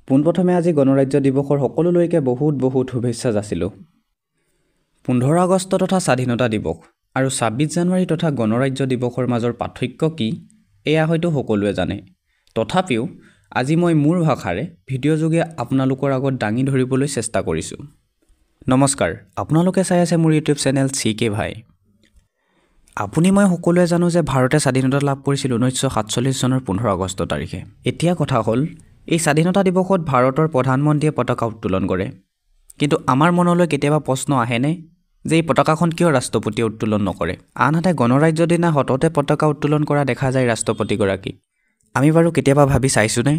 পোনপ্ৰথমে আজি গণৰাজ্য দিৱসৰ সকলোলৈকে বহুত শুভেচ্ছা যাচিলোঁ। 15 আগষ্ট তথা স্বাধীনতা দিৱস আৰু 26 জানুৱাৰী তথা গণৰাজ্য দিৱসৰ মাজৰ পাৰ্থক্য কি এয়া হয়তো সকলোৱে জানে। তথাপিও আজি মই মোৰ ভাষাৰে ভিডিঅ' যোগে আপোনালোকৰ আগত দাঙি ধৰিবলৈ চেষ্টা কৰিছোঁ। নমস্কাৰ, আপোনালোকে চাই আছে মোৰ ইউটিউব চেনেল CK ভাই। আপুনি মই সকলোৱে জানো যে ভাৰতে স্বাধীনতা লাভ কৰিছিল 1947 চনৰ 15 আগষ্ট তাৰিখে। এতিয়া কথা হ'ল এই স্বাধীনতা দিৱসত ভাৰতৰ প্ৰধানমন্ত্ৰীয়ে পতাকা উত্তোলন কৰে। কিন্তু আমাৰ মনলৈ কেতিয়াবা প্ৰশ্ন আহেনে যে এই পতাকাখন কিয় ৰাষ্ট্ৰপতিয়ে উত্তোলন নকৰে? আনহাতে গণৰাজ্যৰ দিনা হঠাতে পতাকা উত্তোলন কৰা দেখা যায় ৰাষ্ট্ৰপতিগৰাকীক। আমি বাৰু কেতিয়াবা ভাবি চাইছোনে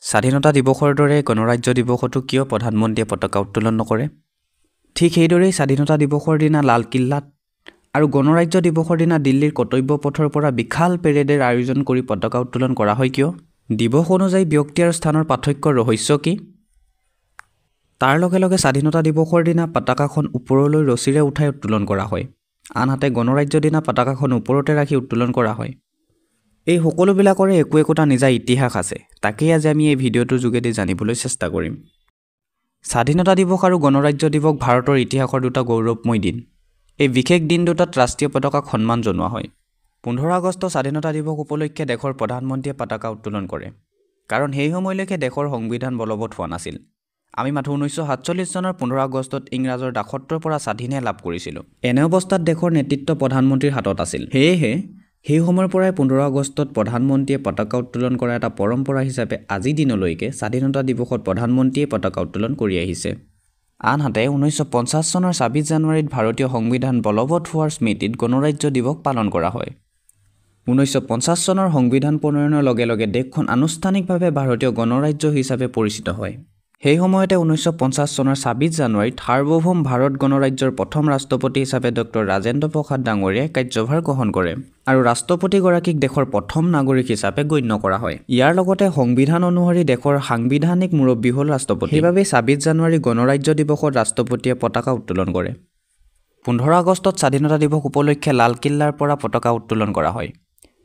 স্বাধীনতা দিৱসৰ দৰে গণৰাজ্য দিৱসতো কিয় প্ৰধানমন্ত্ৰীয়ে পতাকা উত্তোলন নকৰে? ঠিক সেইদৰেই স্বাধীনতা দিৱসৰ দিনা লালকিল্লাত আৰু গণৰাজ্য দিৱসৰ দিনা দিল্লীৰ কৰ্তব্য পথৰ পৰা বিশাল পেৰেডৰ আয়োজন কৰি পতাকা উত্তোলন কৰা হয় কিয়? দিৱস অনুযায়ী ব্যক্তি আৰু স্থানৰ পাৰ্থক্যৰ ৰহস্য কি? তাৰ লগে লগে স্বাধীনতা দিৱসৰ দিনা পতাকাখন ওপৰলৈ ৰছীৰে উঠাই উত্তোলন কৰা হয়, আনহাতে গণৰাজ্যৰ দিনা পতাকাখন ওপৰতে ৰাখি উত্তোলন কৰা হয়। এই সকলোবিলাকৰে একোটা নিজা ইতিহাস আছে, তাকেই আজি আমি এই ভিডিঅ'টোৰ যোগেদি জানিবলৈ চেষ্টা কৰিম। স্বাধীনতা দিৱস আৰু গণৰাজ্য দিৱস ভাৰতৰ ইতিহাসৰ দুটা গৌৰৱময় দিন। এই বিশেষ দিন দুটাত ৰাষ্ট্ৰীয় পতাকাক সন্মান জনোৱা হয়। 15 আগষ্ট স্বাধীনতা দিৱস উপলক্ষে দেশৰ প্ৰধানমন্ত্ৰীয়ে পতাকা উত্তোলন কৰে, কাৰণ সেই সময়লৈকে দেশৰ সংবিধান বলবৎ হোৱা নাছিল। আমি মাথো 1947 চনৰ 15 আগষ্টত ইংৰাজৰ দাসত্বৰ পৰা স্বাধীনে লাভ কৰিছিলোঁ। এনে অৱস্থাত দেশৰ নেতৃত্ব প্ৰধানমন্ত্ৰীৰ হাতত আছিল। সেয়েহে সেই সময়ৰ পৰাই 15 আগষ্টত প্ৰধানমন্ত্ৰীয়ে পতাকা উত্তোলন কৰা এটা পৰম্পৰা হিচাপে আজি দিনলৈকে স্বাধীনতা দিৱসত প্ৰধানমন্ত্ৰীয়ে পতাকা উত্তোলন কৰি আহিছে। আনহাতে 1950 চনৰ 26 জানুৱাৰীত ভাৰতীয় সংবিধান বলবৎ হোৱাৰ স্মৃতিত গণৰাজ্য দিৱস পালন কৰা হয়। 1950 চনৰ সংবিধান প্ৰণয়নৰ লগে লগে দেশখন আনুষ্ঠানিকভাৱে ভাৰতীয় গণৰাজ্য হিচাপে পৰিচিত হয়। সেই সময়তে 1950 চনৰ 26 জানুৱাৰীত সাৰ্বভৌম ভাৰত গণৰাজ্যৰ প্ৰথম ৰাষ্ট্ৰপতি হিচাপে ডক্টৰ ৰাজেন্দ্ৰ প্ৰসাদ ডাঙৰীয়াই কাৰ্যভাৰ গ্ৰহণ কৰে আৰু ৰাষ্ট্ৰপতিগৰাকীক দেশৰ প্ৰথম নাগৰিক হিচাপে গণ্য কৰা হয়। ইয়াৰ লগতে সংবিধান অনুসৰি দেশৰ সাংবিধানিক মুৰব্বী হ'ল ৰাষ্ট্ৰপতি। সেইবাবে 26 জানুৱাৰী গণৰাজ্য দিৱসত ৰাষ্ট্ৰপতিয়ে পতাকা উত্তোলন কৰে। 15 আগষ্টত স্বাধীনতা দিৱস উপলক্ষে লালকিল্লাৰ পৰা পতাকা উত্তোলন কৰা হয়।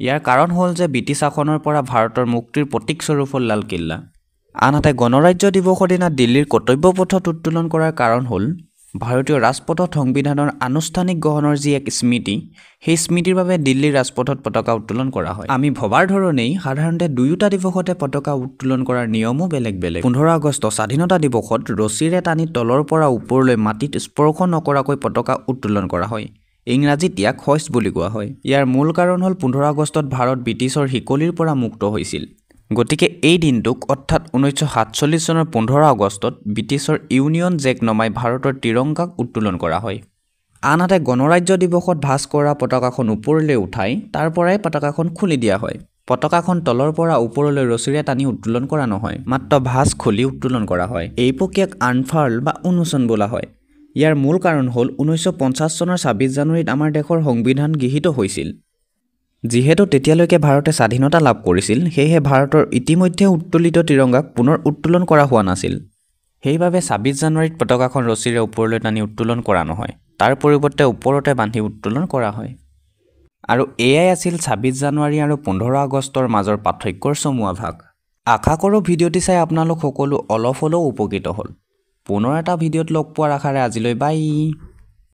ইয়াৰ কাৰণ হ'ল যে ব্ৰিটিছ শাসনৰ পৰা ভাৰতৰ মুক্তিৰ প্ৰতীকস্বৰূপ হ'ল লালকিল্লা। আনহাতে গণৰাজ্য দিৱসৰ দিনা দিল্লীৰ কৰ্তব্য পথত উত্তোলন কৰাৰ কাৰণ হ'ল ভাৰতীয় ৰাজপথত সংবিধানৰ আনুষ্ঠানিক গ্ৰহণৰ যি এক স্মৃতি, সেই স্মৃতিৰ বাবে দিল্লীৰ ৰাজপথত পতাকা উত্তোলন কৰা হয়। আমি ভবাৰ ধৰণেই সাধাৰণতে দুয়োটা দিৱসতে পতাকা উত্তোলন কৰাৰ নিয়মো বেলেগ বেলেগ। 15 আগষ্ট স্বাধীনতা দিৱসত ৰছীৰে টানি তলৰ পৰা ওপৰলৈ মাটিত স্পৰ্শ নকৰাকৈ পতাকা উত্তোলন কৰা হয়। ইংৰাজীত ইয়াক হইষ্ট বুলি কোৱা হয়। ইয়াৰ মূল কাৰণ হ'ল 15 আগষ্টত ভাৰত ব্ৰিটিছৰ শিকলিৰ পৰা মুক্ত হৈছিল। গতিকে এই দিনটোক অৰ্থাৎ 1947 চনৰ 15 আগষ্টত ব্ৰিটিছৰ ইউনিয়ন জেক নমাই ভাৰতৰ তিৰংগাক উত্তোলন কৰা হয়। আনহাতে গণৰাজ্য দিৱসত ভাঁজ কৰা পতাকাখন ওপৰলৈ উঠাই তাৰ পৰাই পতাকাখন খুলি দিয়া হয়। পতাকাখন তলৰ পৰা ওপৰলৈ ৰছীৰে টানি উত্তোলন কৰা নহয়, মাত্ৰ ভাঁজ খুলি উত্তোলন কৰা হয়। এই প্ৰক্ৰিয়াক আনফাৰ্ল বা উন্মোচন বোলা হয়। ইয়াৰ মূল কাৰণ হ'ল 1950 চনৰ 26 জানুৱাৰীত আমাৰ দেশৰ সংবিধান গৃহীত হৈছিল। যিহেতু তেতিয়ালৈকে ভাৰতে স্বাধীনতা লাভ কৰিছিল, সেয়েহে ভাৰতৰ ইতিমধ্যে উত্তোলিত তিৰংগাক পুনৰ উত্তোলন কৰা হোৱা নাছিল। সেইবাবে 26 জানুৱাৰীত পতাকাখন ৰছীৰে ওপৰলৈ টানি উত্তোলন কৰা নহয়, তাৰ পৰিৱৰ্তে ওপৰতে বান্ধি উত্তোলন কৰা হয়। আৰু এয়াই আছিল 26 জানুৱাৰী আৰু 15 আগষ্টৰ মাজৰ পাৰ্থক্যৰ চমুৱা ভাগ। আশা কৰোঁ ভিডিঅ'টি চাই আপোনালোক সকলো অলপ হ'লেও উপকৃত হ'ল। পুনৰ এটা ভিডিঅ'ত লগ পোৱাৰ আশাৰে আজিলৈ বাই।